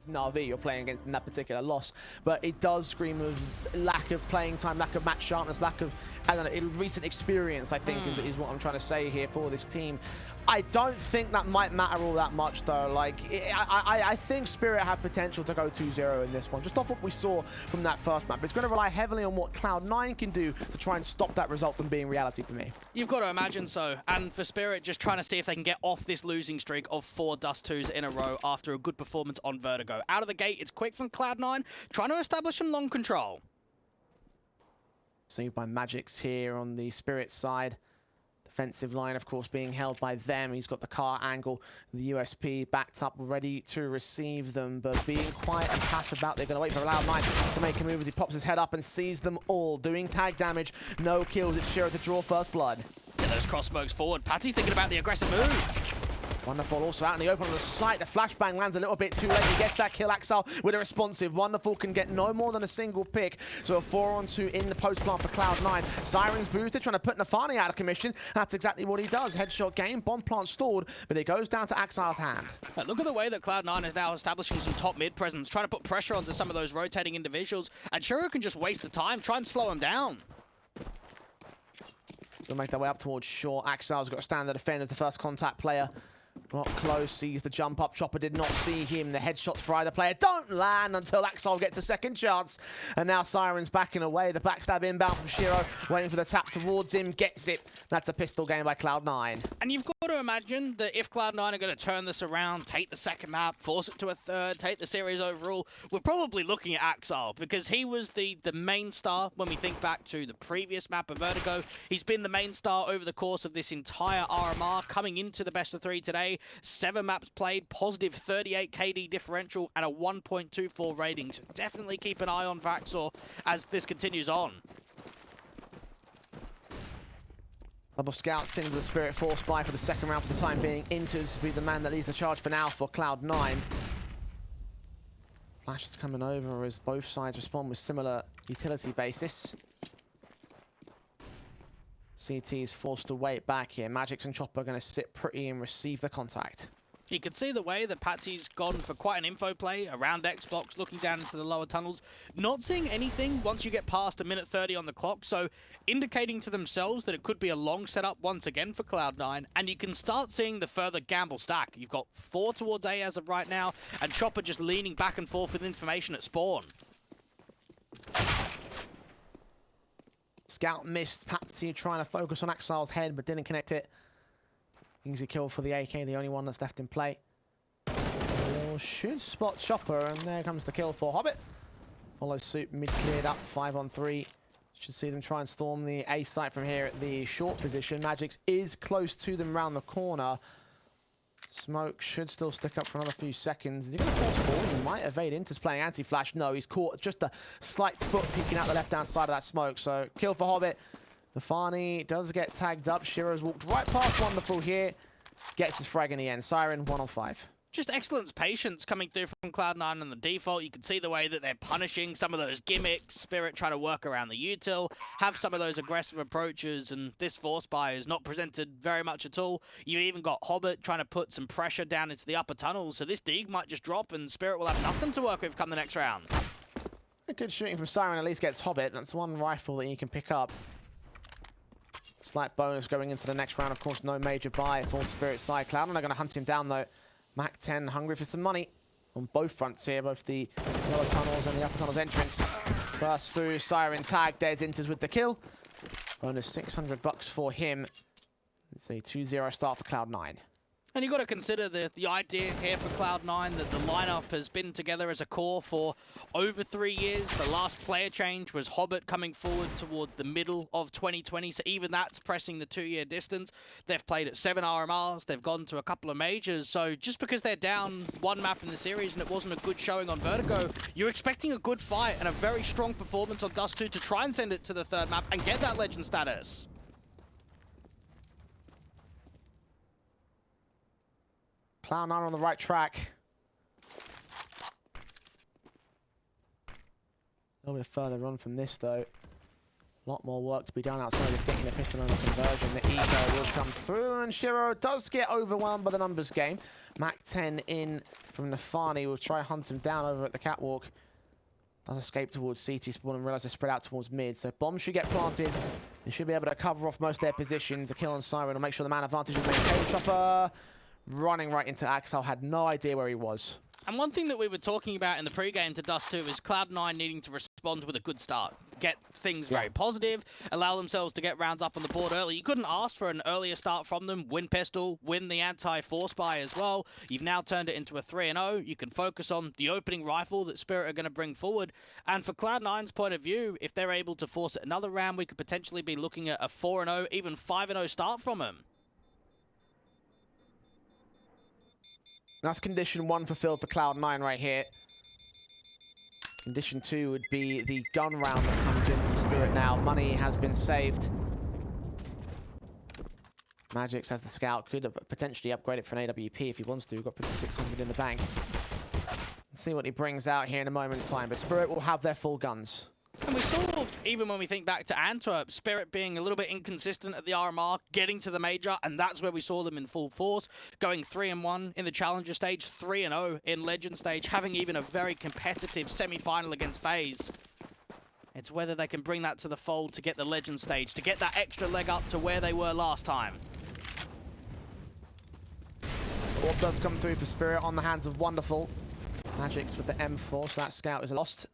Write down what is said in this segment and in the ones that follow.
Na'Vi you're playing against in that particular loss, but it does scream of lack of playing time, lack of match sharpness, lack of, I don't know, recent experience, I think is what I'm trying to say here for this team. I don't think that might matter all that much though. Like, I think Spirit have potential to go 2-0 in this one, just off what we saw from that first map. It's going to rely heavily on what Cloud9 can do to try and stop that result from being reality for me. You've got to imagine so. And for Spirit, just trying to see if they can get off this losing streak of 4 Dust2s in a row after a good performance on Vertigo. Out of the gate, it's quick from Cloud9, trying to establish some long control. Saved by Magix here on the Spirit side. Defensive line, of course, being held by them. He's got the car angle, the USP backed up, ready to receive them, but being quiet and passive about. They're going to wait for Cloud9 to make a move as he pops his head up and sees them all. Doing tag damage, no kills. It's Shiro to draw first blood. Get those cross smokes forward. Patty's thinking about the aggressive move. Wonderful also out in the open on the site. The flashbang lands a little bit too late. He gets that kill. Axel with a responsive. Wonderful can get no more than a single pick. So a 4-on-2 in the post plant for Cloud9. Sirens boosted, trying to put nafany out of commission. That's exactly what he does. Headshot game, bomb plant stalled, but it goes down to Axel's hand. Look at the way that Cloud9 is now establishing some top mid presence, trying to put pressure onto some of those rotating individuals. And Shiro can just waste the time, try and slow him down. Still make their way up towards short. Axel's got to stand the defender as the first contact player. Got close, sees the jump up. Chopper did not see him. The headshots for either player don't land until Axel gets a second chance. And now Siren's backing away. The backstab inbound from Shiro, waiting for the tap towards him. Gets it. That's a pistol game by Cloud9. And you've got to imagine that if Cloud9 are going to turn this around, take the second map, force it to a third, take the series overall, we're probably looking at Axel, because he was the main star when we think back to the previous map of Vertigo. He's been the main star over the course of this entire RMR, coming into the best of 3 today. 7 maps played, positive 38 KD differential, and a 1.24 rating. So definitely keep an eye on Vaxor as this continues on. Double scouts into the Spirit Force buy for the second round for the time being. Interz will be the man that leads the charge for now for Cloud9. Flash is coming over as both sides respond with similar utility basis. CT is forced to wait back here. Magix and Chopper are going to sit pretty and receive the contact. You can see the way that Patsy's gone for quite an info play around Xbox, looking down into the lower tunnels. Not seeing anything once you get past a minute 30 on the clock, so indicating to themselves that it could be a long setup once again for Cloud9, and you can start seeing the further gamble stack. You've got 4 towards A as of right now, and Chopper just leaning back and forth with information at spawn. Scout missed. Patsy trying to focus on Axel's head, but didn't connect it. Easy kill for the AK, the only one that's left in play. Should spot Chopper, and there comes the kill for Hobbit. Follows suit, mid cleared up, 5-on-3. Should see them try and storm the A site from here at the short position. Magix is close to them round the corner. Smoke should still stick up for another few seconds. Is he going to force forward? He might evade Interz playing anti-flash. No, he's caught just a slight foot peeking out the left-hand side of that smoke. So, kill for Hobbit. Nafany does get tagged up. Shiro's walked right past Wonderful here. Gets his frag in the end. Siren 1-on-5. Just excellent patience coming through from Cloud9 on the default. You can see the way that they're punishing some of those gimmicks. Spirit trying to work around the util, have some of those aggressive approaches, and this force buy is not presented very much at all. You even got Hobbit trying to put some pressure down into the upper tunnels, so this dig might just drop and Spirit will have nothing to work with come the next round. Good shooting from Siren, at least gets Hobbit. That's one rifle that you can pick up. Slight bonus going into the next round. Of course, no major buy for the Spirit side. Cloud9 are going to hunt him down, though. Mac 10 hungry for some money on both fronts here, both the lower tunnels and the upper tunnels entrance. Burst through, Siren tag, there's Interz with the kill. Bonus $600 for him. It's a 2-0 start for Cloud9. And you've got to consider the idea here for Cloud9 that the lineup has been together as a core for over 3 years. The last player change was Hobbit coming forward towards the middle of 2020, so even that's pressing the 2-year distance. They've played at 7 RMRs, they've gone to a couple of majors, so just because they're down 1 map in the series and it wasn't a good showing on Vertigo, you're expecting a good fight and a very strong performance on Dust2 to try and send it to the 3rd map and get that legend status. Cloud9 on the right track. A little bit further on from this, though. A lot more work to be done outside just getting the pistol on the conversion. The eco will come through, and Shiro does get overwhelmed by the numbers game. Mac 10 in from Nafany will try hunt him down over at the catwalk. Does escape towards CT spawn and realize they spread out towards mid. So bombs should get planted. They should be able to cover off most of their positions. A kill on Siren will make sure the man advantage is maintained. Chopper running right into Axel, had no idea where he was. And one thing that we were talking about in the pregame to Dust2 is Cloud9 needing to respond with a good start. Get things very positive, allow themselves to get rounds up on the board early. You couldn't ask for an earlier start from them. Win pistol, win the anti-force buy as well. You've now turned it into a 3-0. You can focus on the opening rifle that Spirit are going to bring forward. And for Cloud9's point of view, if they're able to force it another round, we could potentially be looking at a 4-0, even 5-0 start from them. That's condition 1 fulfilled for Cloud9 right here. Condition 2 would be the gun round that comes in from Spirit now. Money has been saved. Magix has the scout, could potentially upgrade it for an AWP if he wants to. We've got 5,600 in the bank. Let's see what he brings out here in a moment's time, but Spirit will have their full guns. And we saw, even when we think back to Antwerp, Spirit being a little bit inconsistent at the RMR, getting to the major, and that's where we saw them in full force, going 3-1 in the Challenger stage, 3-0 in Legend stage, having even a very competitive semi-final against FaZe. It's whether they can bring that to the fold to get the Legend stage, to get that extra leg up to where they were last time. Orb does come through for Spirit on the hands of Wonderful. Magix with the M4, so that scout is lost.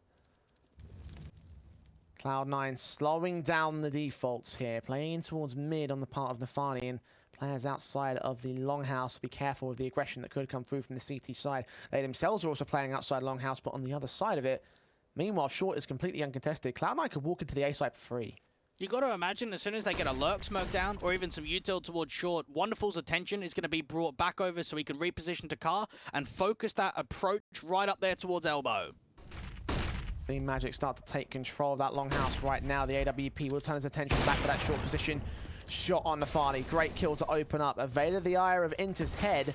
Cloud9 slowing down the defaults here, playing towards mid on the part of Nafany, and players outside of the longhouse be careful of the aggression that could come through from the CT side. They themselves are also playing outside longhouse, but on the other side of it, meanwhile, short is completely uncontested. Cloud9 could walk into the A side for free. You got to imagine as soon as they get a lurk smoke down or even some util towards short, Wonderful's attention is going to be brought back over so he can reposition to car and focus that approach right up there towards elbow. Team Magic start to take control of that longhouse right now. The AWP will turn his attention back to that short position. Shot on Nafany. Great kill to open up. Evaded the ire of Inter's head.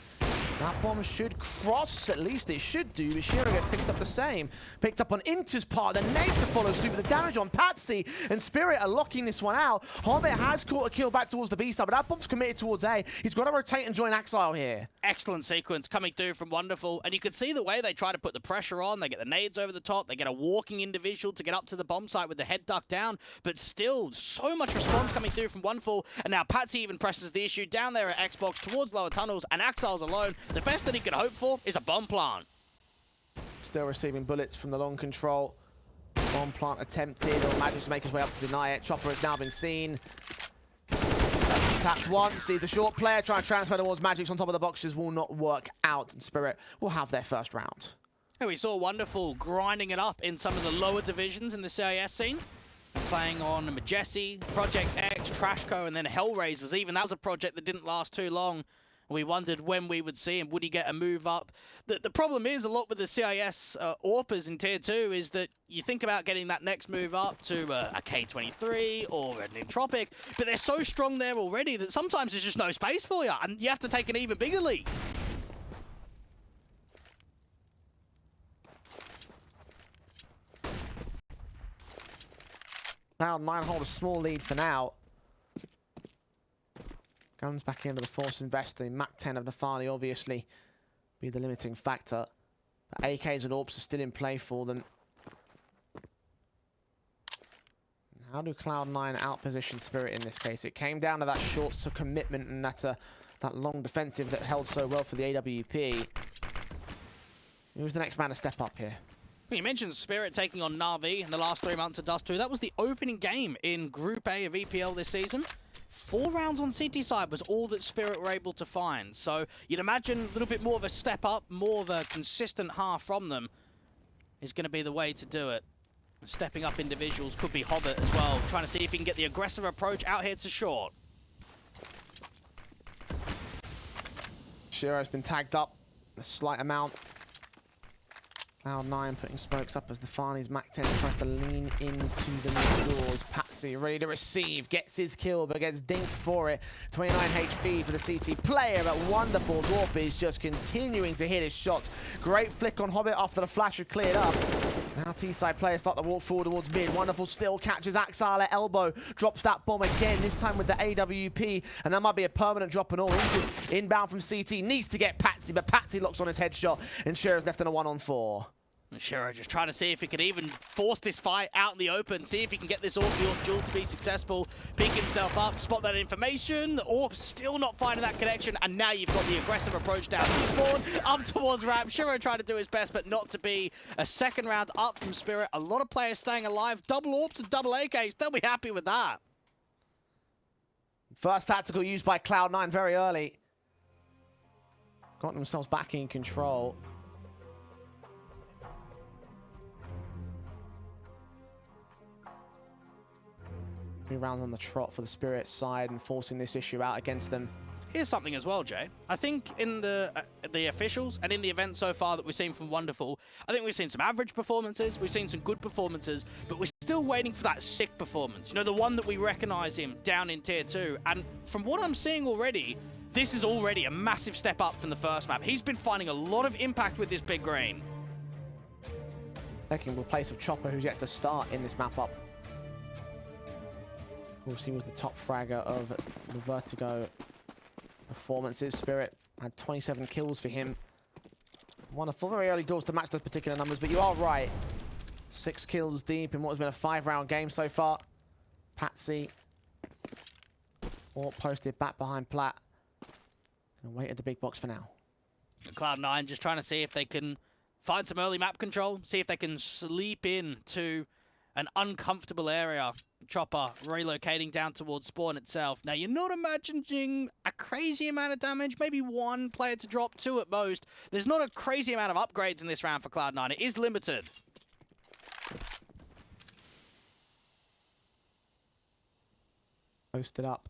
That bomb should cross, at least it should do, but Shiro gets picked up the same. Picked up on Inter's part, the nade to follow suit with the damage on Patsy, and Spirit are locking this one out. Hobbit has caught a kill back towards the B side, but that bomb's committed towards A. He's got to rotate and join Axile here. Excellent sequence coming through from Wonderful, and you can see the way they try to put the pressure on. They get the nades over the top, they get a walking individual to get up to the bomb site with the head ducked down, but still, so much response coming through from Wonderful, and now Patsy even presses the issue down there at Xbox towards lower tunnels, and Axile's alone. The best that he could hope for is a bomb plant. Still receiving bullets from the long control. Bomb plant attempted, or manages to make his way up to deny it. Chopper has now been seen. Tapped once, sees the short player, trying to transfer towards Magix on top of the boxes, will not work out, and Spirit will have their first round. And we saw Wonderful grinding it up in some of the lower divisions in the CIS scene. Playing on Majesty, Project X, Trashco, and then Hellraisers. Even that was a project that didn't last too long. We wondered when we would see him. Would he get a move up? The problem is, a lot with the CIS AWPers in Tier 2 is that you think about getting that next move up to a K23 or an Entropic, but they're so strong there already that sometimes there's just no space for you, and you have to take an even bigger leap. Cloud9 hold a small lead for now. Guns back into the force investing. Mac 10 of Nafany obviously be the limiting factor. But AKs and AWPs are still in play for them. How do Cloud9 outposition Spirit in this case? It came down to that short commitment and that long defensive that held so well for the AWP. Who's the next man to step up here? You mentioned Spirit taking on Na'Vi in the last 3 months of Dust2. That was the opening game in Group A of EPL this season. 4 rounds on CT side was all that Spirit were able to find. So you'd imagine a little bit more of a step up, more of a consistent half from them is going to be the way to do it. Stepping up individuals could be Hobbit as well, trying to see if he can get the aggressive approach out here to short. Shiro's been tagged up a slight amount. Cloud9 putting smokes up as nafany's Mac 10 tries to lean into the mid doors. Patsy ready to receive, gets his kill, but gets dinked for it. 29 HP for the CT player, but wonderful. Zorp is just continuing to hit his shots. Great flick on Hobbit after the flash had cleared up. Now T-side players start to walk forward towards mid. Wonderful still catches Axile at elbow. Drops that bomb again, this time with the AWP. And that might be a permanent drop and all. Interz inbound from CT. Needs to get Patsy, but Patsy locks on his headshot. And Shearer's left in a 1-on-4. Shearer just trying to see if he could even force this fight out in the open, see if he can get this AWP duel to be successful, pick himself up, spot that information. The AWP still not finding that connection, and now you've got the aggressive approach down to spawn, up towards ramp. Shearer trying to do his best, but not to be. A second round up from Spirit. A lot of players staying alive. Double AWPs and double AKs. They'll be happy with that. First tactical used by Cloud9 very early. Got themselves back in control. 3 rounds on the trot for the Spirit side and forcing this issue out against them. Here's something as well, Jay. I think in the officials and in the event so far that we've seen from Wonderful, I think we've seen some average performances, we've seen some good performances, but we're still waiting for that sick performance. You know, the one that we recognize him down in Tier 2. And from what I'm seeing already, this is already a massive step up from the first map. He's been finding a lot of impact with this big green. Taking the place of Chopper, who's yet to start in this map up. Of course, he was the top fragger of the Vertigo performances. Spirit had 27 kills for him. Wonderful, very early doors to match those particular numbers, but you are right. 6 kills deep in what has been a 5-round game so far. Patsy, all posted back behind Plat. Gonna wait at the big box for now. Cloud9 just trying to see if they can find some early map control, see if they can sleep in to an uncomfortable area. Chopper relocating down towards spawn itself. Now, you're not imagining a crazy amount of damage, maybe 1 player to drop, 2 at most. There's not a crazy amount of upgrades in this round for Cloud9. It is limited. Posted up.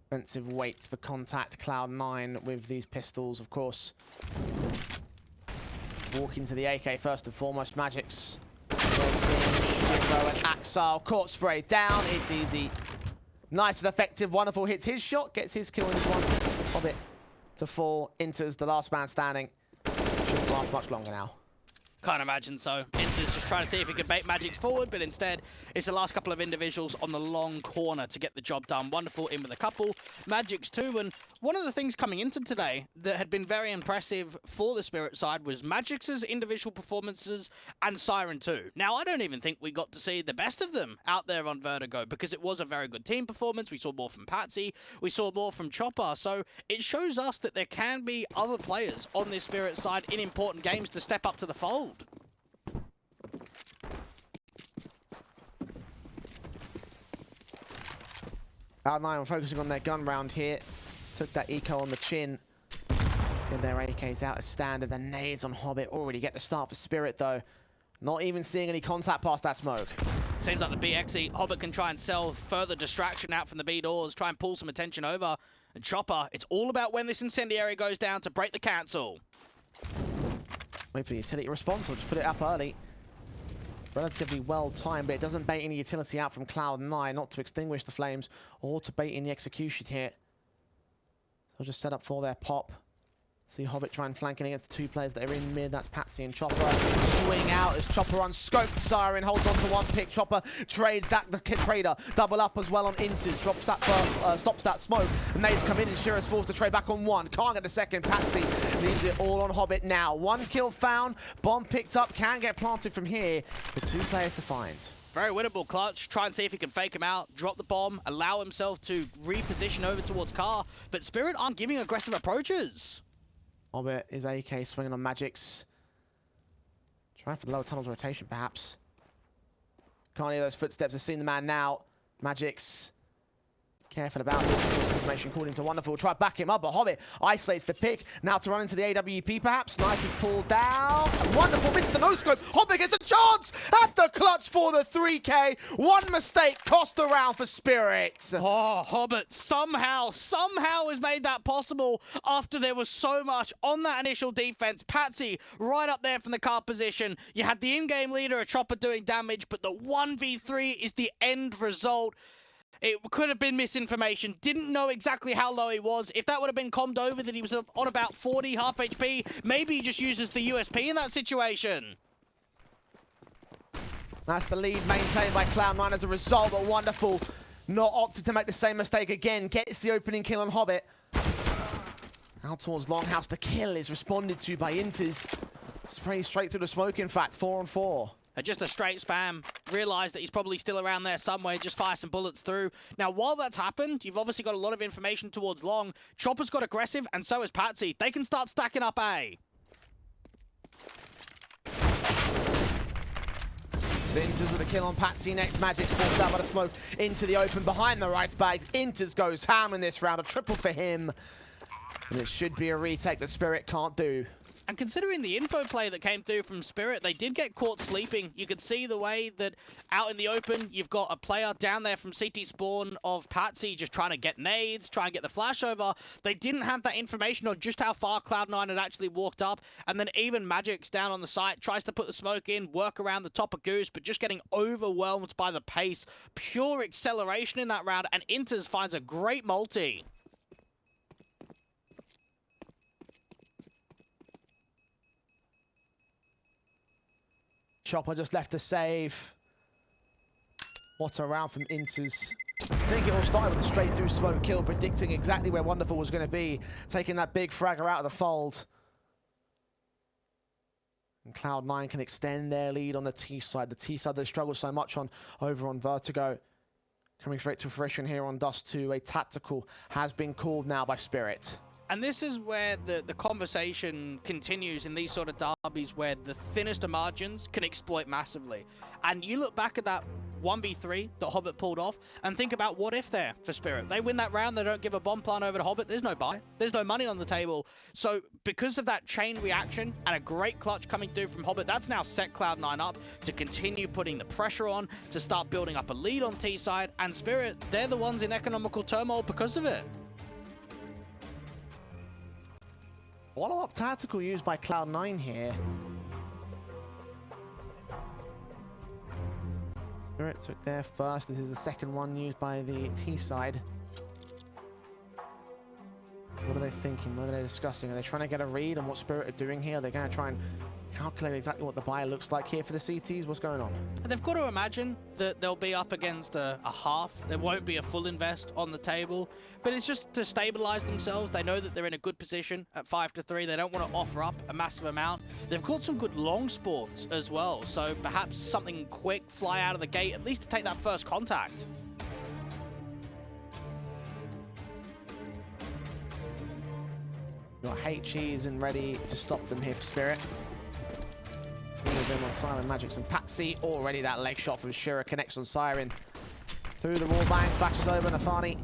Defensive waits for contact. Cloud9 with these pistols, of course. Walking to the AK first and foremost. Magic's and Axile. Court spray down. It's easy. Nice and effective. Wonderful hits his shot. Gets his kill in this one. Hobbit to fall. Interz the last man standing. Shouldn't last much longer now. Can't imagine so. Interz just trying to see if he can bait Magic's forward, but instead it's the last couple of individuals on the long corner to get the job done. Wonderful in with a couple. Magic's too, and one of the things coming into today that had been very impressive for the Spirit side was Magic's individual performances and Siren too. Now, I don't even think we got to see the best of them out there on Vertigo because it was a very good team performance. We saw more from Patsy. We saw more from Chopper. So it shows us that there can be other players on this Spirit side in important games to step up to the fold. Cloud9 were focusing on their gun round here. Took that eco on the chin. Get their AKs out as standard. The nades on Hobbit already get the start for Spirit though. Not even seeing any contact past that smoke. Seems like the BXE Hobbit can try and sell further distraction out from the B doors, try and pull some attention over. And Chopper, it's all about when this incendiary goes down to break the cancel. Wait for the utility response, or just put it up early. Relatively well timed, but it doesn't bait any utility out from Cloud9, not to extinguish the flames or to bait in the execution here. They'll just set up for their pop. See Hobbit try and flanking against the 2 players that are in mid. That's Patsy and Chopper. Swing out as Chopper unscoped. Siren holds on to 1 pick. Chopper trades that, the trader. Double up as well on Interz. Drops that, stops that smoke. And they've come in and Shearer's forced to trade back on 1. Can't get the second. Patsy leaves it all on Hobbit now. 1 kill found. Bomb picked up. Can get planted from here. The 2 players to find. Very winnable clutch. Try and see if he can fake him out, drop the bomb, allow himself to reposition over towards Car. But Spirit aren't giving aggressive approaches. Hobbit is AK swinging on Magic's. Trying for the lower tunnel's rotation, perhaps. Can't hear those footsteps. I've seen the man now. Magic's Careful about this information called into Wonderful. Try to back him up, but Hobbit isolates the pick. Now to run into the AWP perhaps. Knife is pulled down. Wonderful misses the no-scope. Hobbit gets a chance at the clutch for the 3K. One mistake cost a round for Spirit. Oh, Hobbit somehow has made that possible after there was so much on that initial defense. Patsy right up there from the car position. You had the in-game leader, a chopper doing damage, but the 1v3 is the end result. It could have been misinformation. Didn't know exactly how low he was. If that would have been commed over that he was on about 40, half HP, maybe he just uses the USP in that situation. That's the lead maintained by Cloud9 as a result, but Wonderful not opted to make the same mistake again. Gets the opening kill on Hobbit. Out towards Longhouse. The kill is responded to by interz. Sprays straight through the smoke, in fact. 4 on 4. Just a straight spam. Realised that he's probably still around there somewhere. Just fire some bullets through. Now, while that's happened, you've obviously got a lot of information towards Long. Chopper's got aggressive, and so has Patsy. They can start stacking up A. interz with a kill on Patsy next. Magic's forced out by the smoke into the open behind the right bag. interz goes ham in this round. A triple for him. And it should be a retake that Spirit can't do. And considering the info play that came through from Spirit, they did get caught sleeping. You could see the way that out in the open, you've got a player down there from CT spawn of Patsy just trying to get nades, try and get the flash over. They didn't have that information on just how far Cloud9 had actually walked up. And then even Magic's down on the site, tries to put the smoke in, work around the top of Goose, but just getting overwhelmed by the pace. Pure acceleration in that round, and interz finds a great multi. Chopper just left to save. What a round from interz. I think it all started with a straight through smoke kill, predicting exactly where Wonderful was going to be, taking that big fragger out of the fold. And Cloud9 can extend their lead on the T side. The T side they struggle so much on over on Vertigo. Coming straight to fruition here on Dust2. A tactical has been called now by Spirit. And this is where the conversation continues in these sort of derbies where the thinnest of margins can exploit massively. And you look back at that 1v3 that Hobbit pulled off and think about what if there for Spirit. They win that round, they don't give a bomb plant over to Hobbit, there's no buy. There's no money on the table. So because of that chain reaction and a great clutch coming through from Hobbit, that's now set Cloud9 up to continue putting the pressure on, to start building up a lead on T side. And Spirit, they're the ones in economical turmoil because of it. Follow-up tactical used by Cloud9 here. Spirit took there first. This is the second one used by the T side. What are they thinking? What are they discussing? Are they trying to get a read on what Spirit are doing here? They're going to try and calculate exactly what the buy looks like here for the CTs. What's going on? They've got to imagine that they'll be up against a half. There won't be a full invest on the table, but it's just to stabilize themselves. They know that they're in a good position at 5-3. They don't want to offer up a massive amount. They've got some good long spawns as well, so perhaps something quick, fly out of the gate, at least to take that first contact. Got HEs and ready to stop them here for Spirit. Three of them on Siren, Magix and Patsy. Already that leg shot from Shira connects on Siren. Through the wall bang, flashes over Nafany.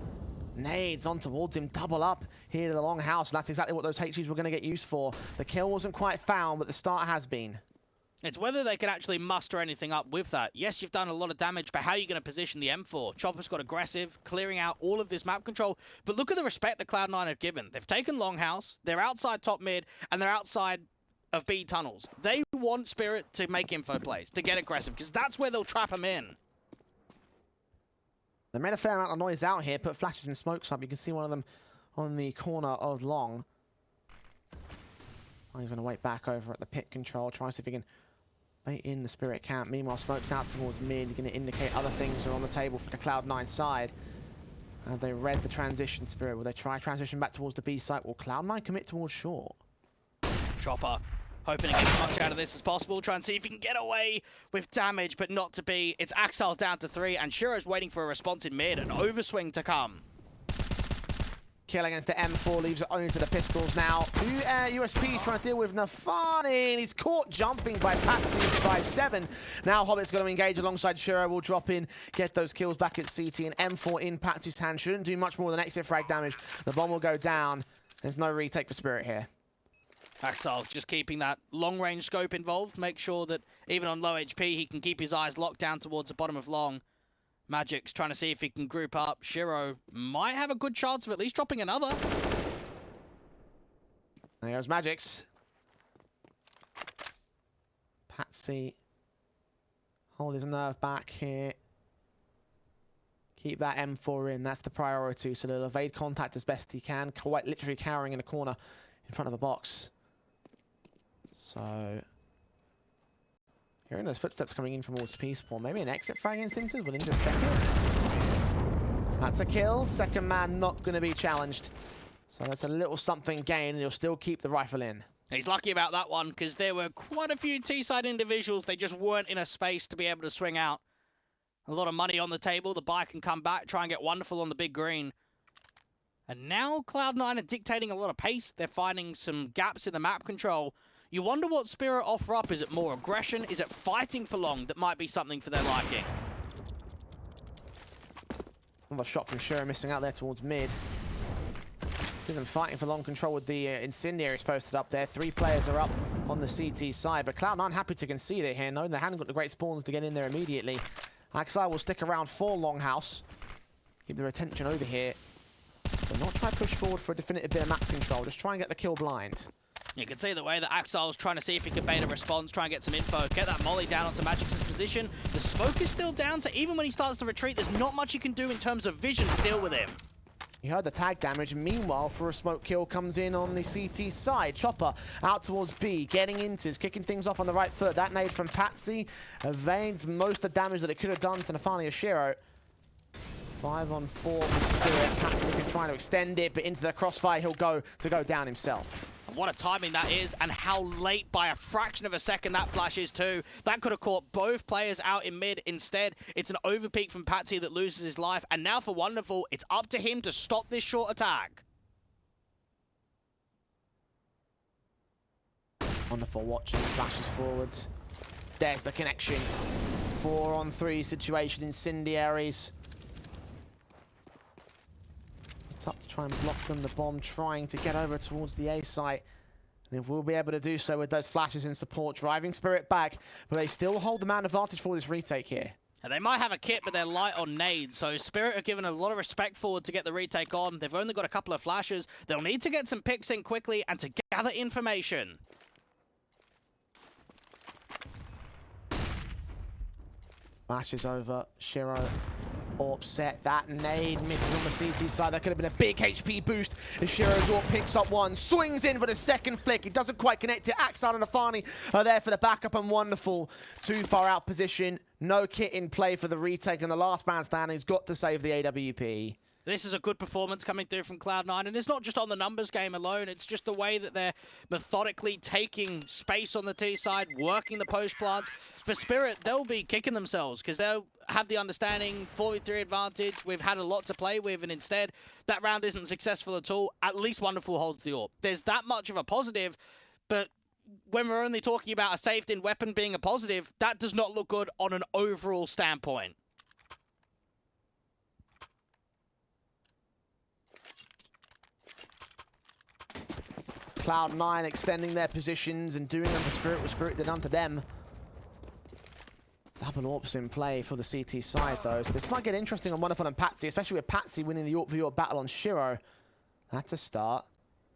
Nades on towards him, double up here to the long house. And that's exactly what those HEs were going to get used for. The kill wasn't quite found, but the start has been. It's whether they can actually muster anything up with that. Yes, you've done a lot of damage, but how are you going to position the M4? Chopper's got aggressive, clearing out all of this map control. But look at the respect that Cloud9 have given. They've taken Longhouse, they're outside top mid, and they're outside of B tunnels. They want Spirit to make info plays, to get aggressive, because that's where they'll trap them in. They made a fair amount of noise out here, put flashes and smokes up. You can see one of them on the corner of Long. Oh, he's going to wait back over at the pit control, try to see if he can bait in the Spirit camp. Meanwhile, smokes out towards mid, going to indicate other things are on the table for the Cloud9 side. And they read the transition. Spirit, will they try transition back towards the B site? Will Cloud9 commit towards short? Chopper hoping to get as much out of this as possible, try and see if he can get away with damage, but not to be. It's Axel down to 3, and Shiro's waiting for a response in mid, an overswing to come. kill against the M4, leaves it only to the pistols now. Two USPs trying to deal with nafany, and he's caught jumping by Patsy 5-7. Now Hobbit's going to engage alongside Shiro, will drop in, get those kills back at CT, and M4 in Patsy's hand. Shouldn't do much more than exit frag damage. The bomb will go down. There's no retake for Spirit here. Axel just keeping that long-range scope involved. Make sure that even on low HP, he can keep his eyes locked down towards the bottom of long. Magic's trying to see if he can group up. Shiro might have a good chance of at least dropping another. There goes Magic's. Patsy. Hold his nerve back here. Keep that M4 in. That's the priority. So they'll evade contact as best he can. Quite literally cowering in a corner in front of a box. So... hearing those footsteps coming in from towards P-spawn. Maybe an exit frag against interz. Will interz check it? That's a kill. Second man not going to be challenged. So that's a little something gained, and he'll still keep the rifle in. He's lucky about that one, because there were quite a few T-side individuals. They just weren't in a space to be able to swing out. A lot of money on the table. The buy can come back, try and get wonderful on the big green. And now Cloud9 are dictating a lot of pace. They're finding some gaps in the map control. You wonder what Spirit offer up. Is it more aggression? Is it fighting for long that might be something for their liking? Another shot from Shiro missing out there towards mid. See them fighting for long control with the incendiaries posted up there. 3 players are up on the CT side, but Cloud9 happy to concede it here, knowing they haven't got the great spawns to get in there immediately. Axel will stick around for Longhouse. Keep their attention over here. But not try to push forward for a definitive bit of map control. Just try and get the kill blind. You can see the way that Axel's trying to see if he can bait a response, try and get some info, get that molly down onto Magic's position. The smoke is still down, so even when he starts to retreat, there's not much you can do in terms of vision to deal with him. You heard the tag damage. Meanwhile, for a smoke kill comes in on the CT side. Chopper out towards B, getting interz, kicking things off on the right foot. That nade from Patsy evades most of the damage that it could have done to nafany or Shiro. 5-on-4 for Spirit. Patsy trying to extend it, but into the crossfire he'll go down himself. What a timing that is, and how late by a fraction of a second that flash is too. That could have caught both players out in mid. Instead, it's an overpeak from Patsy that loses his life, and now for Wonderful, it's up to him to stop this short attack. Wonderful watching, flashes forward. There's the connection. 4-on-3 situation, incendiaries. Up to try and block them, the bomb trying to get over towards the A site. And they will be able to do so with those flashes in support, driving Spirit back, but they still hold the man advantage for this retake here. And they might have a kit, but they're light on nades, so Spirit are given a lot of respect forward to get the retake on. They've only got a couple of flashes. They'll need to get some picks in quickly and to gather information. Flashes over, Shiro. AWP set, that nade misses on the CT side. That could have been a big HP boost as Shiro's AWP picks up one, swings in for the second flick. It doesn't quite connect it. Axel and nafany are there for the backup, and Wonderful. Too far out position. No kit in play for the retake, and the last man standing has got to save the AWP. This is a good performance coming through from Cloud9, and it's not just on the numbers game alone, it's just the way that they're methodically taking space on the T side, working the post plants. For Spirit, they'll be kicking themselves, because they'll have the understanding, 43 advantage, we've had a lot to play with, and instead, that round isn't successful at all. At least Wonderful holds the AWP. There's that much of a positive, but when we're only talking about a saved-in weapon being a positive, that does not look good on an overall standpoint. Cloud9 extending their positions and doing them for Spirit what Spirit did unto them. Double AWPs in play for the CT side, though. So this might get interesting on Wonderful and Patsy, especially with Patsy winning the AWP for AWP battle on Shiro. That's a start.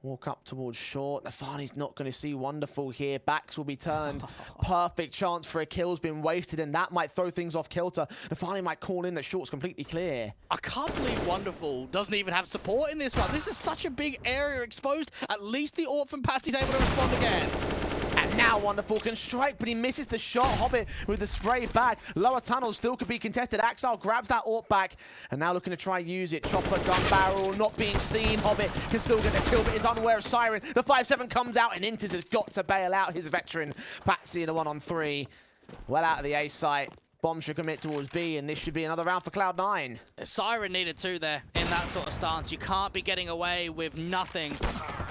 Walk up towards short. nafany's not going to see Wonderful here. Backs will be turned. Perfect chance for a kill's been wasted, and that might throw things off kilter. nafany might call in that short's completely clear. I can't believe Wonderful doesn't even have support in this one. This is such a big area exposed. At least the AWP from Patsy's able to respond again. And now Wonderful can strike, but he misses the shot. Hobbit with the spray back. Lower tunnel still could be contested. Axel grabs that AWP back, and now looking to try and use it. Chopper, gun barrel, not being seen. Hobbit can still get the kill, but is unaware of Siren. The 5-7 comes out, and interz has got to bail out his veteran. Patsy in a 1-on-3. Well out of the A site. Bomb should commit towards B, and this should be another round for Cloud9. Siren needed two there in that sort of stance. You can't be getting away with nothing.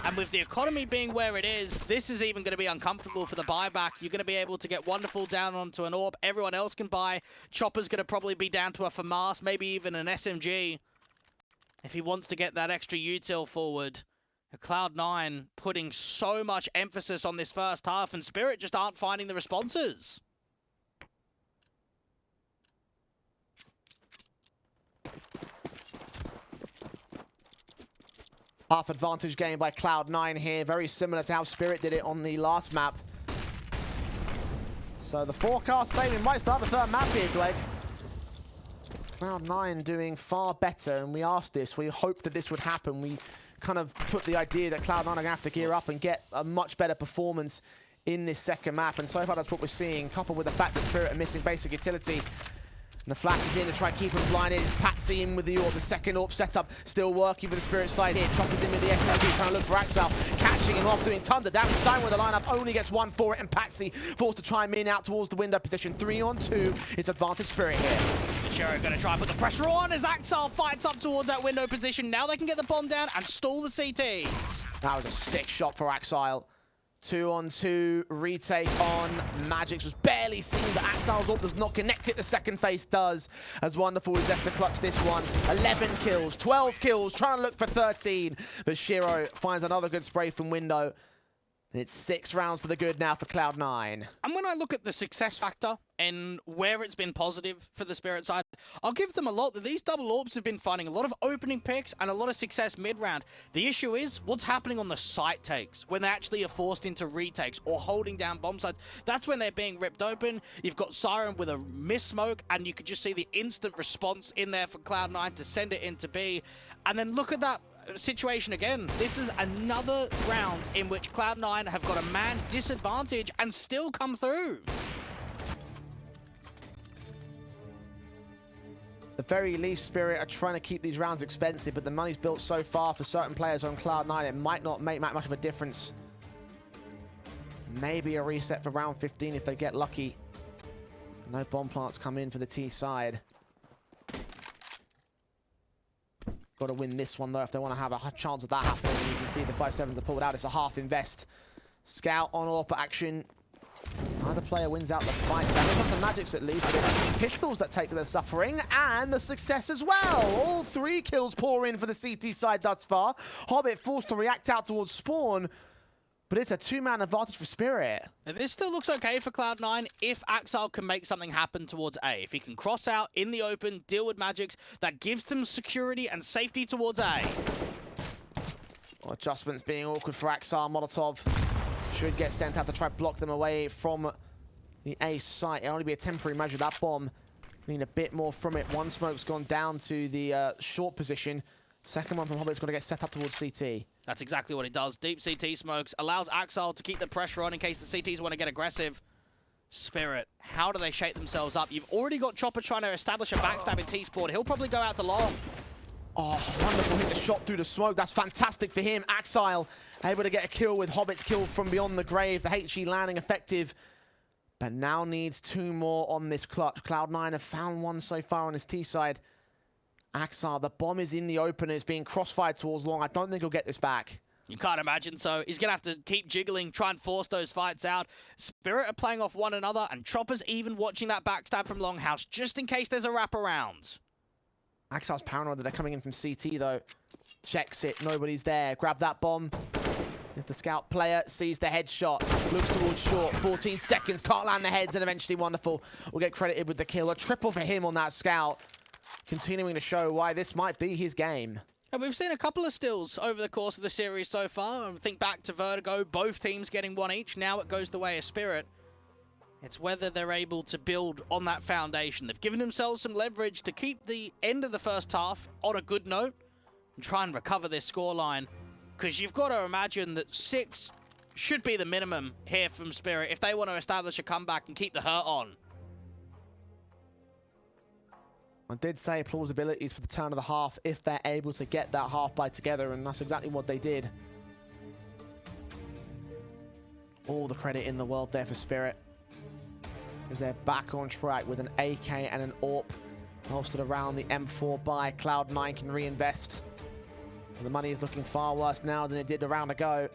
And with the economy being where it is, this is even going to be uncomfortable for the buyback. You're going to be able to get Wonderful down onto an AWP. Everyone else can buy. Chopper's going to probably be down to a FAMAS, maybe even an SMG. If he wants to get that extra util forward. Cloud9 putting so much emphasis on this first half, and Spirit just aren't finding the responses. Half advantage game by Cloud9 here, very similar to how Spirit did it on the last map. So the forecast saying we might start the third map here, Dweg. Cloud9 doing far better, and we asked this, we hoped that this would happen. We kind of put the idea that Cloud9 are going to have to gear up and get a much better performance in this second map, and so far that's what we're seeing, coupled with the fact that Spirit are missing basic utility. And the flash is in to try and keep him blinded. It's Patsy in with the AWP. The second AWP setup still working for the Spirit side here. Chopper's in with the SMG, trying to look for Axel. Catching him off, doing tons of damage. Siren with the lineup, only gets one for it. And Patsy forced to try and min out towards the window position. 3-on-2. It's advantage Spirit here. Sherry going to try and put the pressure on as Axel fights up towards that window position. Now they can get the bomb down and stall the CTs. That was a sick shot for Axel. 2-on-2 retake on Magix was barely seen, but Axel's AWP does not connect it. The second phase does, as Wonderful is left to clutch this one. 11 kills, 12 kills, trying to look for 13, but Shiro finds another good spray from window. It's 6 rounds to the good now for Cloud9. And when I look at the success factor and where it's been positive for the Spirit side, I'll give them a lot that these double AWPs have been finding a lot of opening picks and a lot of success mid-round. The issue is what's happening on the site takes when they actually are forced into retakes or holding down bomb sites. That's when they're being ripped open. You've got Siren with a miss smoke, and you could just see the instant response in there for Cloud9 to send it into B. And then look at that situation again. This is another round in which Cloud9 have got a man disadvantage and still come through. At the very least, Spirit are trying to keep these rounds expensive, but the money's built so far for certain players on Cloud9, it might not make much of a difference. Maybe a reset for round 15 if they get lucky. No bomb plants come in for the T side. Got to win this one, though, if they want to have a chance of that happening. You can see the 5-7s are pulled out. It's a half invest. Scout on AWP action. Either player wins out the fight. That is the Magix, at least. It's pistols that take the suffering and the success as well. All 3 kills pour in for the CT side thus far. Hobbit forced to react out towards Spawn, but it's a 2-man advantage for Spirit. And this still looks okay for Cloud9 if Axel can make something happen towards A. If he can cross out in the open, deal with Magix, that gives them security and safety towards A. Well, adjustments being awkward for Axel. Molotov should get sent out to try to block them away from the A site. It'll only be a temporary measure. That bomb, need a bit more from it. One smoke's gone down to the short position. Second one from Hobbit's going to get set up towards CT. That's exactly what it does. Deep CT smokes allows Axel to keep the pressure on in case the CTs want to get aggressive. Spirit, how do they shape themselves up? You've already got Chopper trying to establish a backstab in T-Spawn. He'll probably go out to long. Oh, wonderful hit the shot through the smoke. That's fantastic for him. Axel able to get a kill with Hobbit's kill from beyond the grave. The HE landing effective, but now needs 2 more on this clutch. Cloud9 have found one so far on his T side. Axel, the bomb is in the open and it's being crossfired towards long. I don't think he'll get this back. You can't imagine so. He's going to have to keep jiggling, try and force those fights out. Spirit are playing off one another, and Chopper's even watching that backstab from Longhouse, just in case there's a wraparound. Axel's paranoid that they're coming in from CT, though. Checks it, nobody's there. Grab that bomb. As the scout player sees the headshot, looks towards short. 14 seconds, can't land the heads, and eventually Wonderful will get credited with the kill. A triple for him on that scout, continuing to show why this might be his game. And we've seen a couple of stills over the course of the series so far. Think back to Vertigo, both teams getting one each. Now it goes the way of Spirit. It's whether they're able to build on that foundation. They've given themselves some leverage to keep the end of the first half on a good note and try and recover this scoreline. Because you've got to imagine that 6 should be the minimum here from Spirit if they want to establish a comeback and keep the hurt on. I did say plausibilities for the turn of the half if they're able to get that half by together, and that's exactly what they did. All the credit in the world there for Spirit. as they're back on track with an AK and an AWP bolstered around the M4 by Cloud9 can reinvest. And the money is looking far worse now than it did a round ago.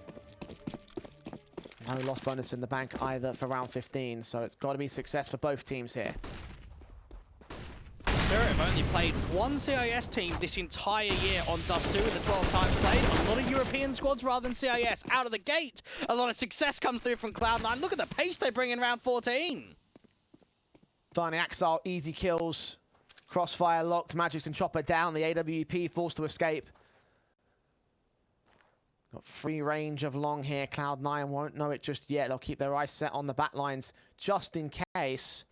No loss bonus in the bank either for round 15, so it's got to be success for both teams here. Spirit have only played one CIS team this entire year on Dust2 in the 12 times played. A lot of European squads rather than CIS. Out of the gate, a lot of success comes through from Cloud9. Look at the pace they bring in round 14. Finally, Axile, easy kills. Crossfire locked, Magix and Chopper down. The AWP forced to escape. Got free range of long here. Cloud9 won't know it just yet. They'll keep their eyes set on the back lines just in case.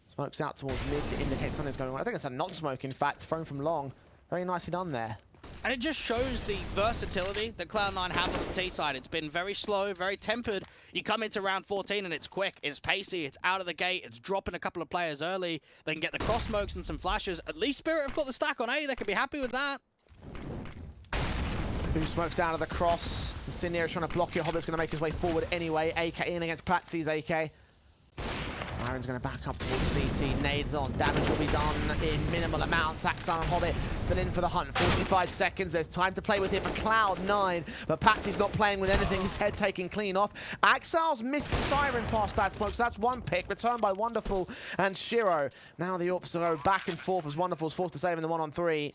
Smokes out towards mid to indicate something's going on. I think it's a not smoke, in fact, thrown from long. Very nicely done there. And it just shows the versatility that Cloud9 have on the T side. It's been very slow, very tempered. You come into round 14 and it's quick, it's pacey, it's out of the gate, it's dropping a couple of players early. They can get the cross smokes and some flashes. At least Spirit have got the stack on A. They can be happy with that. Two smokes down to the cross. Incendiary is trying to block it. Hobbit's going to make his way forward anyway. AK in against Patsy's AK. Siren's going to back up towards CT. Nades on. Damage will be done in minimal amounts. Axile and Hobbit still in for the hunt. 45 seconds. There's time to play with it for Cloud9. But Patsy's not playing with anything. His head taken clean off. Axile's missed Siren past that smoke. So that's one pick. Returned by Wonderful and Shiro. Now the AWPs go back and forth as Wonderful's forced to save in the 1-on-3.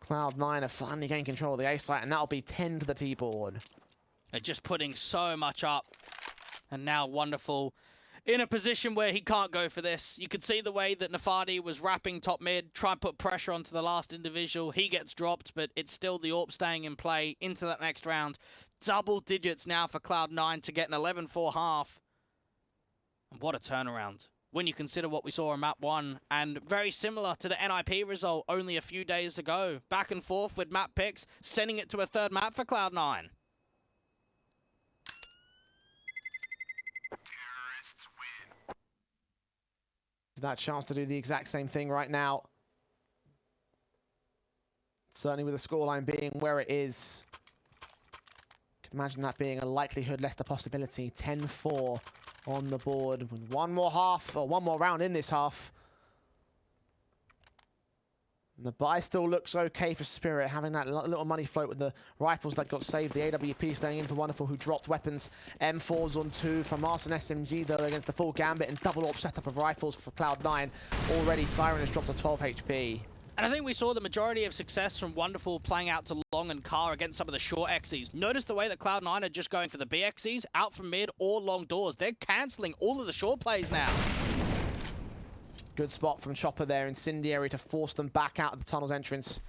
Cloud9 have finally gained control of the A site, and that'll be 10 to the T board. They're just putting so much up. And now Wonderful in a position where he can't go for this. You could see the way that Nafany was wrapping top mid, try and put pressure onto the last individual. He gets dropped, but it's still the AWP staying in play into that next round. Double digits now for Cloud9 to get an 11-4 half. And what a turnaround when you consider what we saw in map 1, and very similar to the NIP result only a few days ago. Back and forth with map picks, sending it to a third map for Cloud9. That chance to do the exact same thing right now. Certainly with the scoreline being where it is. Can imagine that being a likelihood, less the possibility. 10-4 on the board with one more half, or one more round in this half. And the buy still looks okay for Spirit, having that little money float with the rifles that got saved. The AWP staying in for Wonderful, who dropped weapons. M4s on 2 from Mars and SMG, though, against the full gambit and double AWP setup of rifles for Cloud9. Already, Siren has dropped to 12 HP. And I think we saw the majority of success from Wonderful playing out to long and car against some of the short XEs. Notice the way that Cloud9 are just going for the BXEs out from mid or long doors. They're cancelling all of the short plays now. Good spot from Chopper there, Incendiary, to force them back out of the tunnel's entrance.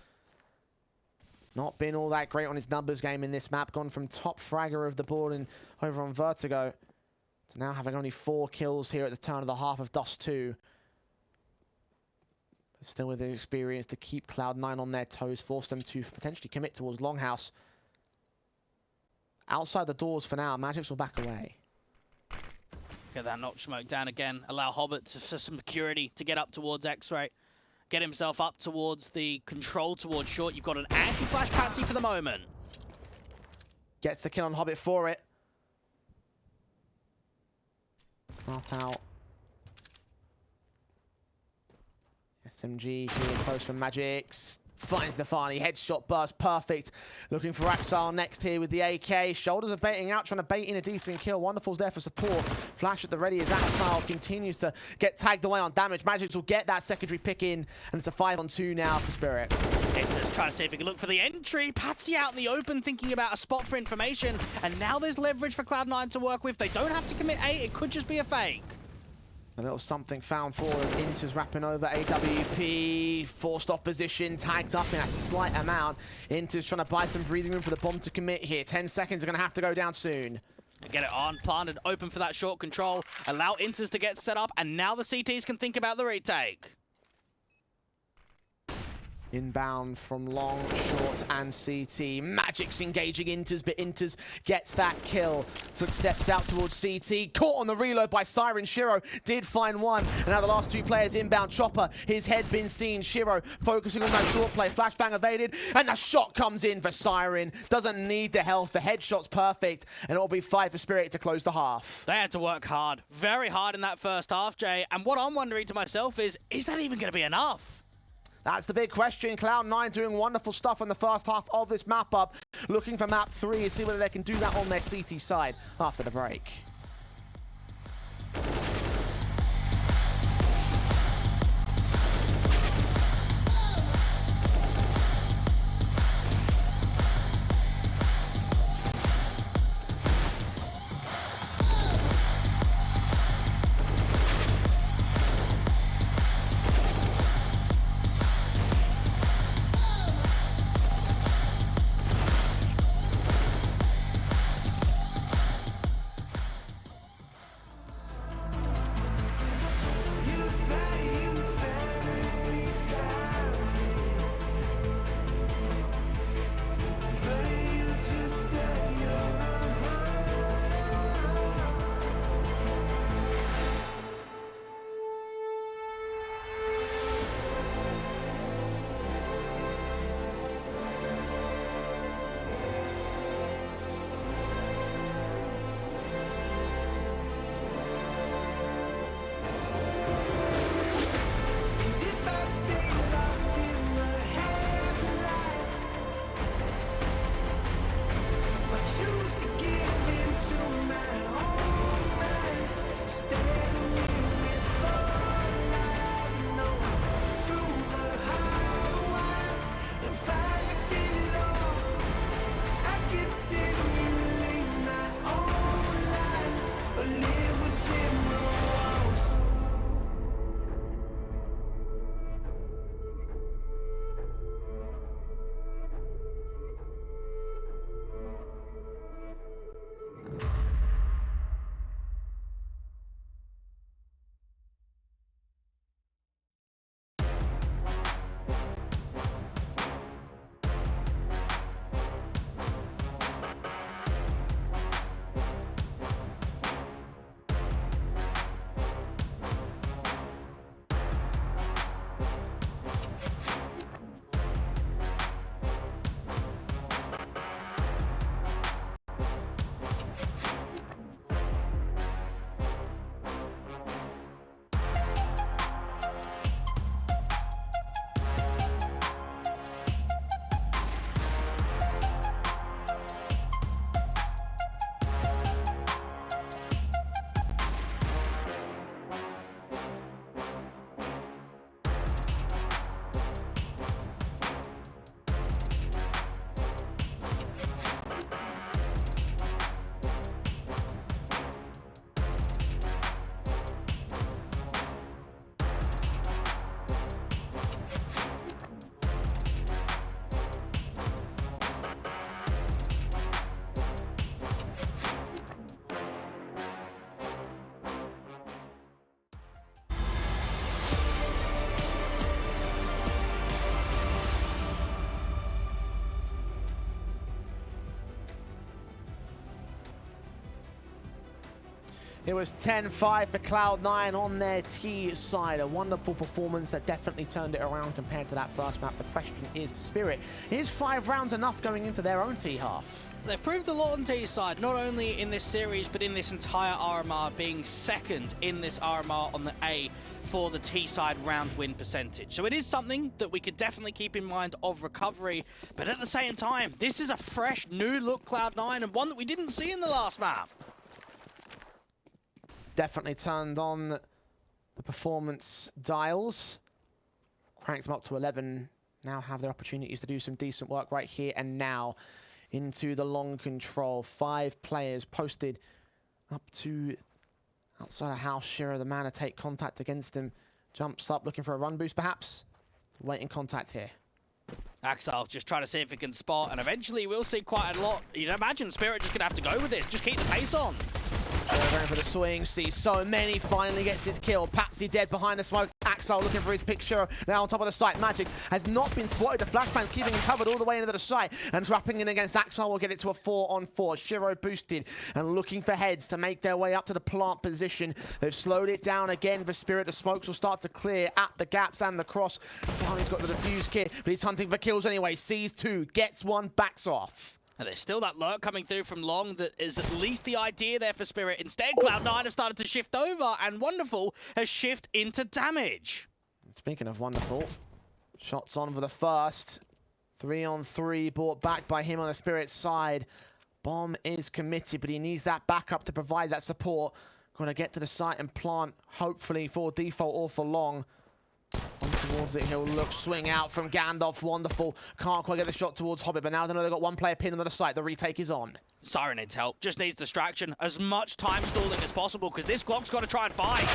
Not been all that great on his numbers game in this map. Gone from top fragger of the board and over on Vertigo to now having only 4 kills here at the turn of the half of Dust2. But still with the experience to keep Cloud9 on their toes, force them to potentially commit towards Longhouse. Outside the doors for now, Magix will back away. Get that notch smoke down again. Allow Hobbit for some security to get up towards X-Ray. Get himself up towards the control towards short. You've got an anti-flash Patsy for the moment. Gets the kill on Hobbit for it. Start out. SMG really close from Magix. Finds Nafany, headshot burst, perfect. Looking for Axile next here with the AK. Shoulders are baiting out, trying to bait in a decent kill. Wonderful's there for support. Flash at the ready as Axile continues to get tagged away on damage. Magix will get that secondary pick in, and it's a 5-on-2 now for Spirit. Interz trying to see if he can look for the entry. Patsy out in the open thinking about a spot for information, and now there's leverage for Cloud9 to work with. They don't have to commit A, it could just be a fake. A little something found for him. Interz wrapping over AWP. Forced off position. Tagged up in a slight amount. Interz trying to buy some breathing room for the bomb to commit here. 10 seconds are going to have to go down soon. Get it on, planted, open for that short control. Allow Interz to get set up, and now the CTs can think about the retake. Inbound from long, short, and CT. Magic's engaging interz, but interz gets that kill. Footsteps out towards CT. Caught on the reload by Siren. Shiro did find one. And now the last two players inbound. Chopper, his head been seen. Shiro focusing on that short play. Flashbang evaded. And the shot comes in for Siren. Doesn't need the health. The headshot's perfect. And it'll be 5 for Spirit to close the half. They had to work hard. Very hard in that first half, Jay. And what I'm wondering to myself is that even going to be enough? That's the big question. Cloud9 doing wonderful stuff in the first half of this map up. Looking for map 3 to see whether they can do that on their CT side after the break. It was 10-5 for Cloud9 on their T side. A wonderful performance that definitely turned it around compared to that first map. The question is for Spirit, is 5 rounds enough going into their own T half? They've proved a lot on T side, not only in this series, but in this entire RMR, being second in this RMR on the A for the T side round win percentage. So it is something that we could definitely keep in mind of recovery, but at the same time, this is a fresh, new look Cloud9 and one that we didn't see in the last map. Definitely turned on the performance dials, cranked them up to 11, now have their opportunities to do some decent work right here and now. Into the long control, 5 players posted up to outside of house. Shiro, the man to take contact against him, jumps up looking for a run boost perhaps. Waiting contact here. Axel just trying to see if he can spot, and eventually we'll see quite a lot. You'd imagine Spirit just gonna have to go with this, just keep the pace on. Going for the swing, sees so many, finally gets his kill. Patsy dead behind the smoke. Axel looking for his pick. Shiro now on top of the site. Magic has not been spotted. The flashbang's keeping him covered all the way into the site. And wrapping in against Axel will get it to a 4-on-4. Shiro boosted and looking for heads to make their way up to the plant position. They've slowed it down again for Spirit. The smokes will start to clear at the gaps and the cross. Finally's got the defuse kit, but he's hunting for kills anyway. Sees two, gets one, backs off. And there's still that lurk coming through from Long that is at least the idea there for Spirit. Instead, Cloud9 have started to shift over, and Wonderful has shifted into damage. Speaking of Wonderful, shots on for the first. 3-on-3 brought back by him on the Spirit side. Bomb is committed, but he needs that backup to provide that support. Gonna get to the site and plant, hopefully for default or for Long. On towards it, he'll look, swing out from Gandalf. Wonderful. Can't quite get the shot towards Hobbit, but now they know they've got one player pinned on the site. The retake is on. Siren needs help. Just needs distraction. As much time stalling as possible, because this Glock's got to try and fight.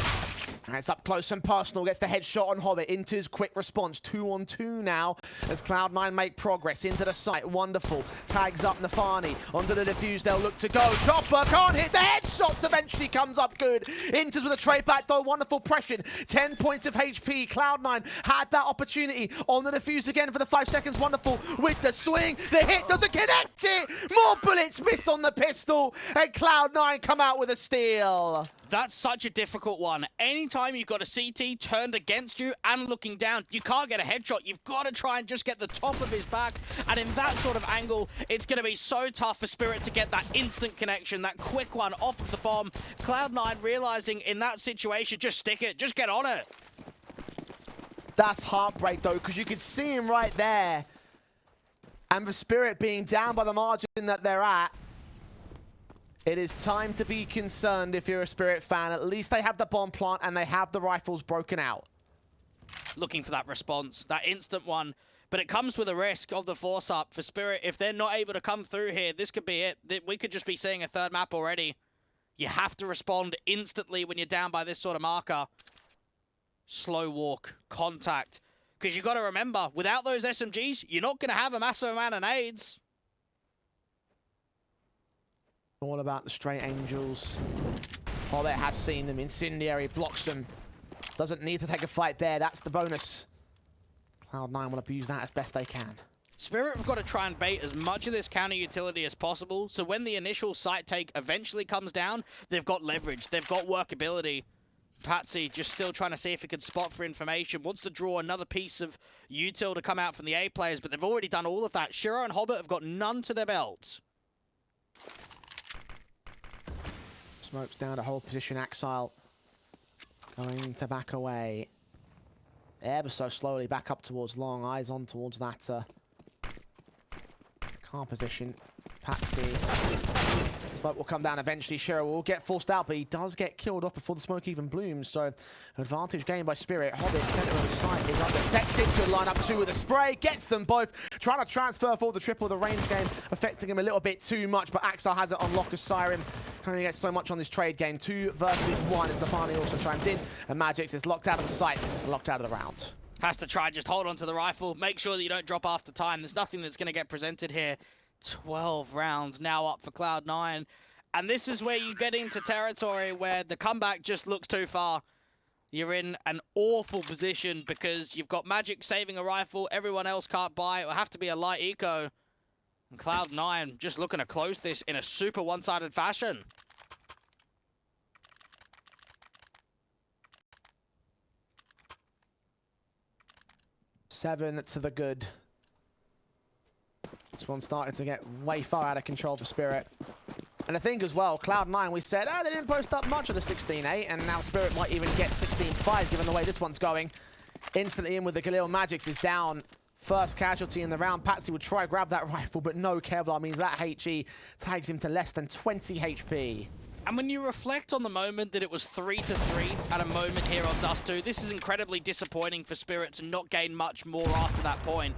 And it's up close and personal. Gets the headshot on Hobbit. Interz quick response. 2-on-2 now as Cloud9 make progress into the site. Wonderful. Tags up Nafany. Onto the defuse. They'll look to go. Chopper can't hit. The headshot eventually comes up good. Interz with a trade back though. Wonderful pressure. 10 points of HP. Cloud9 had that opportunity on the defuse again for the 5 seconds. Wonderful with the swing. The hit doesn't connect it. More bullets miss on the pistol. And Cloud9 come out with a steal. That's such a difficult one. Anytime you've got a CT turned against you and looking down, you can't get a headshot. You've got to try and just get the top of his back. And in that sort of angle, it's going to be so tough for Spirit to get that instant connection, that quick one off of the bomb. Cloud9 realizing in that situation, just stick it, just get on it. That's heartbreak though, because you could see him right there. And for Spirit being down by the margin that they're at, it is time to be concerned if you're a Spirit fan. At least they have the bomb plant and they have the rifles broken out. Looking for that response, that instant one. But it comes with a risk of the force-up for Spirit. If they're not able to come through here, this could be it. We could just be seeing a third map already. You have to respond instantly when you're down by this sort of marker. Slow walk, contact. Because you've got to remember, without those SMGs, you're not going to have a massive amount of nades. All about the straight angels. Hobbit has seen them. Incendiary blocks them. Doesn't need to take a fight there. That's the bonus. Cloud9 will abuse that as best they can. Spirit have got to try and bait as much of this counter utility as possible. So when the initial site take eventually comes down, they've got leverage. They've got workability. Patsy just still trying to see if he can spot for information. Wants to draw another piece of util to come out from the A players, but they've already done all of that. Shiro and Hobbit have got none to their belts. Smokes down to hold position. Axile going to back away ever so slowly back up towards Long. Eyes on towards that car position. Patsy. Smoke will come down eventually. Shiro will get forced out, but he does get killed off before the smoke even blooms. So advantage gained by Spirit. Hobbit, center of the site, is undetected. Could line up two with a spray. Gets them both. Trying to transfer for the triple. The range game affecting him a little bit too much, but Axel has it on lock as Siren. Currently gets so much on this trade game. 2 versus 1 as Nafany also chimes in. And Magix is locked out of the site, locked out of the round. Has to try, just hold on to the rifle. Make sure that you don't drop after time. There's nothing that's going to get presented here. 12 rounds now up for Cloud9. And this is where you get into territory where the comeback just looks too far. You're in an awful position because you've got Magic saving a rifle. Everyone else can't buy. It will have to be a light eco. And Cloud9 just looking to close this in a super one-sided fashion. Seven to the good. This one started to get way far out of control for Spirit. And I think as well, Cloud9, we said, they didn't post up much of the 16-8, and now Spirit might even get 16-5 given the way this one's going. Instantly in with the Galil. Magix is down. First casualty in the round. Patsy would try to grab that rifle, but no Kevlar means that HE tags him to less than 20 HP. And when you reflect on the moment that it was 3-3 at a moment here on Dust2, this is incredibly disappointing for Spirit to not gain much more after that point.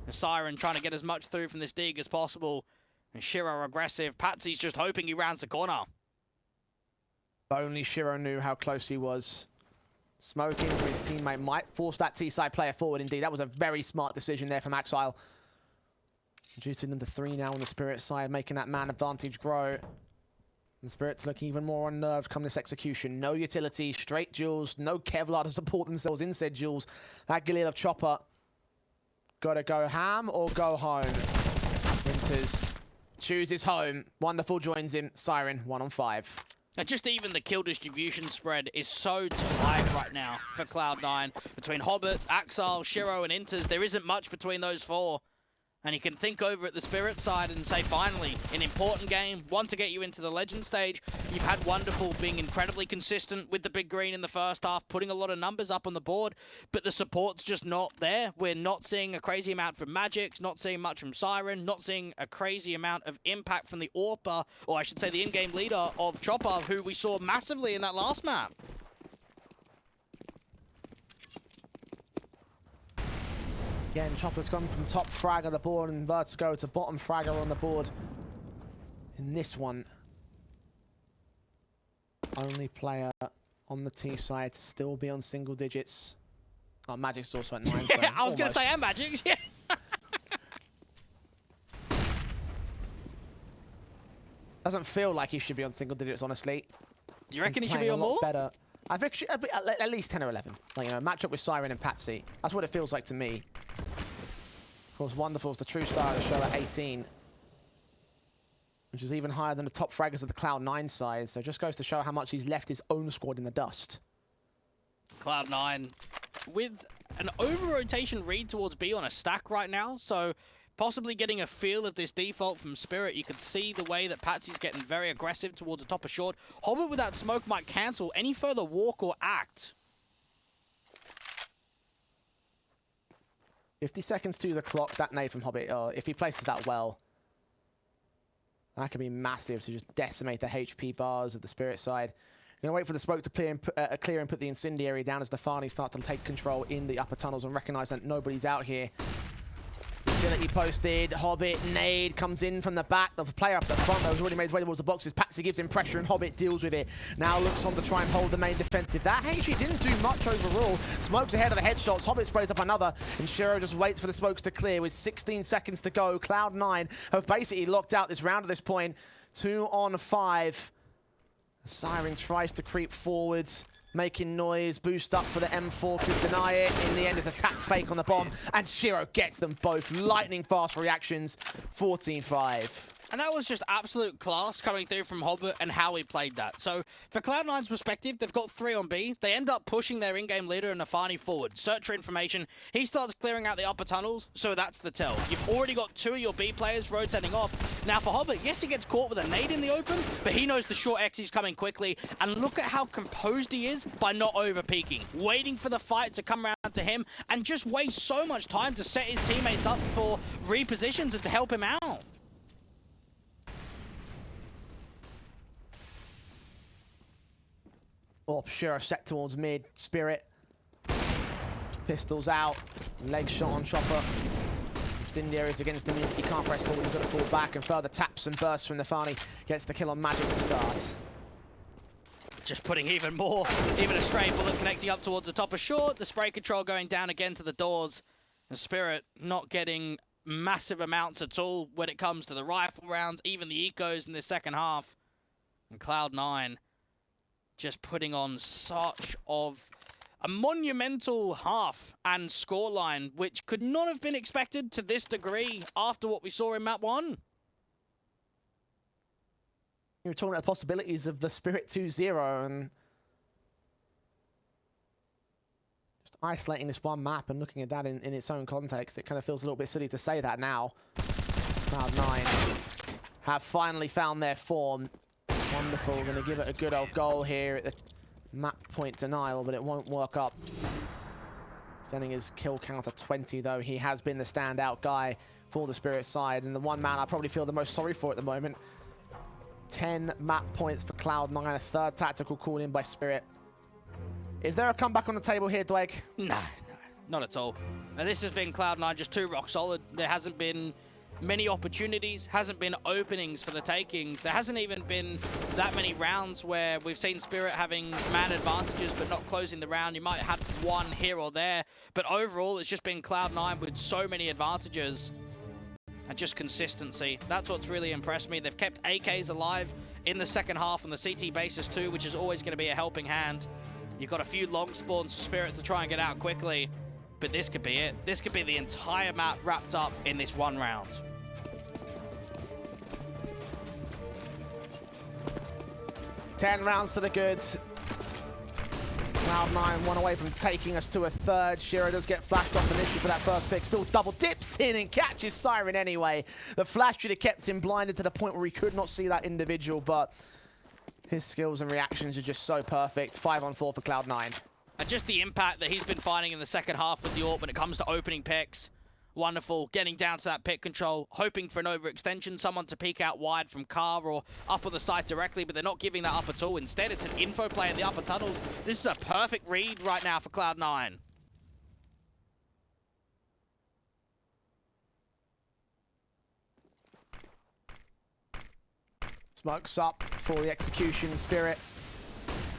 The Siren trying to get as much through from this dig as possible. And Shiro aggressive. Patsy's just hoping he rounds the corner. Only Shiro knew how close he was. Smoking for his teammate might force that T-side player forward indeed. That was a very smart decision there from Axile. Reducing them to 3 now on the Spirit side, making that man advantage grow. The Spirits look even more unnerved come this execution. No utility, straight duels, no Kevlar to support themselves in said duels. That Galil of Chopper. Gotta go ham or go home. Winters chooses home. Wonderful joins him. Siren 1 on 5. And just even the kill distribution spread is so tight right now for Cloud9. Between Hobbit, Axile, Shiro, and interz, there isn't much between those four. And you can think over at the Spirit side and say, finally, an important game, one to get you into the Legend stage. You've had Wonderful being incredibly consistent with the big green in the first half, putting a lot of numbers up on the board, but the support's just not there. We're not seeing a crazy amount from Magic, not seeing much from Siren, not seeing a crazy amount of impact from the AWPer, or I should say the in-game leader of Chopper, who we saw massively in that last map. Again, Chopper's gone from top frag on the board and Vertigo to bottom fragger on the board. In this one, only player on the T side to still be on single digits. Oh, Magic's also at 9. So I was going to say, and Magic, yeah. Doesn't feel like he should be on single digits, honestly. Do you reckon he should be on more? Better. I think should be at least 10 or 11. Like, you know, match up with Siren and Patsy. That's what it feels like to me. Of course, Wonderful's the true star of the show at 18. Which is even higher than the top fraggers of the Cloud9 side. So it just goes to show how much he's left his own squad in the dust. Cloud9 with an over-rotation read towards B on a stack right now. So possibly getting a feel of this default from Spirit. You could see the way that Patsy's getting very aggressive towards the top of short. Hobbit with that smoke might cancel any further walk or act. 50 seconds to the clock. That nade from Hobbit, if he places that well, that could be massive to just decimate the HP bars of the Spirit side. You're going to wait for the smoke to clear and put the incendiary down as nafany start to take control in the upper tunnels and recognize that nobody's out here. Utility posted, Hobbit, nade, comes in from the back. The player up the front, though, has already made his way towards the boxes. Patsy gives him pressure and Hobbit deals with it. Now looks on to try and hold the main defensive. That actually didn't do much overall. Smokes ahead of the headshots. Hobbit sprays up another, and Shiro just waits for the smokes to clear with 16 seconds to go. Cloud9 have basically locked out this round at this point. 2 on 5. Siren tries to creep forward, making noise, boost up for the M4, could deny it. In the end, it's a tap fake on the bomb, and Shiro gets them both. Lightning fast reactions, 14-5. And that was just absolute class coming through from Hobbit and how he played that. So for Cloud9's perspective, they've got 3 on B. They end up pushing their in-game leader and nafany forward. Search for information. He starts clearing out the upper tunnels, so that's the tell. You've already got 2 of your B players rotating off. Now for Hobbit, yes, he gets caught with a nade in the open, but he knows the short X is coming quickly. And look at how composed he is by not over-peeking, waiting for the fight to come around to him, and just waste so much time to set his teammates up for repositions and to help him out. Shiro set towards mid. Spirit. Pistols out. Leg shot on Chopper. Incendiaries against him. He can't press forward. He's got to fall back. And further taps and bursts from nafany. Gets the kill on Magic to start. Just putting even a stray bullet connecting up towards the top of short. The spray control going down again to the doors. And Spirit not getting massive amounts at all when it comes to the rifle rounds, even the ecos in the second half. And Cloud9 just putting on such of a monumental half and scoreline, which could not have been expected to this degree after what we saw in map 1. You were talking about the possibilities of the Spirit 2-0 and just isolating this one map and looking at that in its own context. It kind of feels a little bit silly to say that now. Cloud9 have finally found their form. Wonderful, going to give it a good old goal here at the map point denial, but it won't work up. Sending his kill count to 20, though. He has been the standout guy for the Spirit side, and the one man I probably feel the most sorry for at the moment. 10 map points for Cloud9, a third tactical call in by Spirit. Is there a comeback on the table here, Dweg? No, not at all. Now, this has been Cloud9 just too rock solid. There hasn't been many opportunities, hasn't been openings for the takings. There hasn't even been that many rounds where we've seen Spirit having man advantages but not closing the round. You might have one here or there, but overall it's just been Cloud9 with so many advantages. and just consistency. That's what's really impressed me. They've kept AKs alive in the second half on the CT basis too, which is always going to be a helping hand. You've got a few long spawns for Spirit to try and get out quickly, but this could be it. This could be the entire map wrapped up in this one round. Ten rounds to the good. Cloud9 one away from taking us to a third. Shiro does get flashed off initially for that first pick. Still double dips in and catches Siren anyway. The flash should have kept him blinded to the point where he could not see that individual, but his skills and reactions are just so perfect. 5-on-4 for Cloud9. And just the impact that he's been finding in the second half with the AWP when it comes to opening picks. Wonderful. Getting down to that pick control, hoping for an overextension, someone to peek out wide from Car or up on the side directly, but they're not giving that up at all. Instead, it's an info play in the upper tunnels. This is a perfect read right now for Cloud9. Smokes up for the execution. Spirit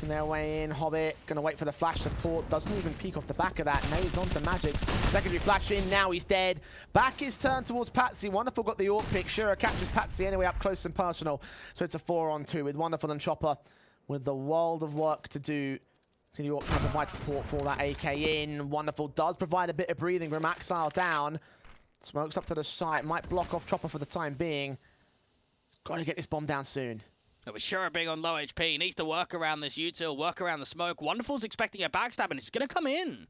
in their way in. Hobbit gonna wait for the flash support. Doesn't even peek off the back of that. Nades onto Magix. Secondary flash in. Now he's dead. Back is turned towards Patsy. Wonderful got the AWP pick. Shiro catches Patsy anyway up close and personal. So it's a 4-on-2 with Wonderful and Chopper with the world of work to do. See the AWP trying to provide support for that AK in. Wonderful does provide a bit of breathing room. Axile down. Smokes up to the side. Might block off Chopper for the time being. It's got to get this bomb down soon. It was Shiro being on low HP. He needs to work around this util, work around the smoke. Wonderful's expecting a backstab, and it's going to come in.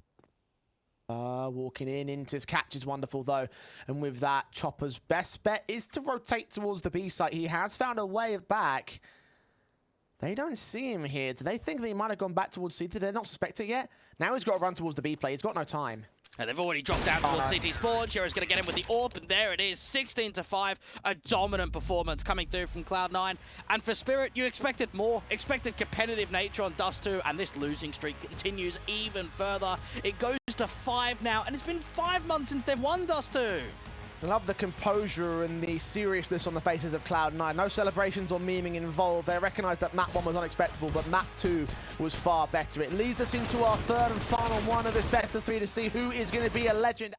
Walking in, interz catches Wonderful though. And with that, Chopper's best bet is to rotate towards the B site. He has found a way back. They don't see him here. Do they think that he might have gone back towards C? Did they not suspect it yet? Now he's got to run towards the B play. He's got no time. And they've already dropped down towards CT Spawn. Shiro's going to get him with the AWP, and there it is, 16-5. A dominant performance coming through from Cloud9. And for Spirit, you expected more, expected competitive nature on Dust2, and this losing streak continues even further. It goes to 5 now, and it's been 5 months since they've won Dust2. I love the composure and the seriousness on the faces of Cloud9. No celebrations or memeing involved. They recognized that map 1 was unexpected, but map 2 was far better. It leads us into our third and final one of this best of 3 to see who is going to be a legend.